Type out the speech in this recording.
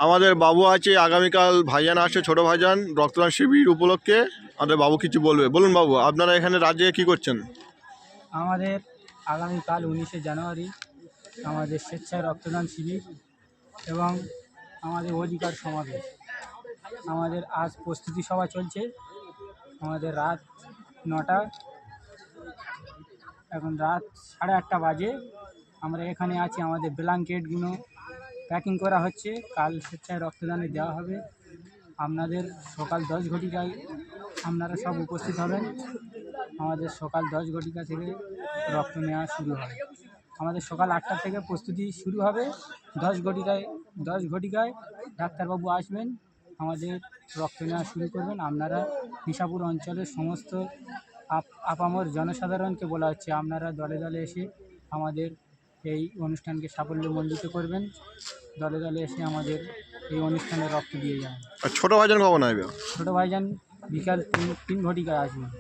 আমাদের বাবু আছে, আগামীকাল ভাইজান আসছে, ছোট ভাইজান রক্তদান শিবির উপলক্ষে আমাদের বাবু কিছু বলবে। বলুন বাবু, আপনারা এখানে রাজ্যে কি করছেন? আমাদের আগামীকাল 19শে জানুয়ারি আমাদের স্বেচ্ছায় রক্তদান শিবির এবং আমাদের অধিকার সমাবেশ। আমাদের আজ প্রস্তুতি সভা চলছে। আমাদের রাত 9টা, এখন রাত 8:30 বাজে। আমরা এখানে আছি, আমাদের ব্ল্যাঙ্কেটগুলো প্যাকিং করা হচ্ছে, কাল স্বেচ্ছায় রক্তদানে দেওয়া হবে। আপনাদের সকাল 10 ঘটিকায় আপনারা সব উপস্থিত হবেন। আমাদের সকাল 10 ঘটিকা থেকে রক্ত নেওয়া শুরু হয়। আমাদের সকাল 8টা থেকে প্রস্তুতি শুরু হবে। 10 ঘটিকায় ডাক্তারবাবু আসবেন, আমাদের রক্ত নেওয়া শুরু করবেন। আপনারা নিশাপুর অঞ্চলের সমস্ত আপামর জনসাধারণকে বলা হচ্ছে, আপনারা দলে দলে এসে আমাদের এই অনুষ্ঠানকে সাফল্যমণ্ডিত করবেন। দলে দলে এসে আমাদের এই অনুষ্ঠানে রক্ত দিয়ে যান। আর ছোট ভাইজান কখন আসবে? ছোটো ভাইজান বিকাল 3 ঘটিকায় আসবেন।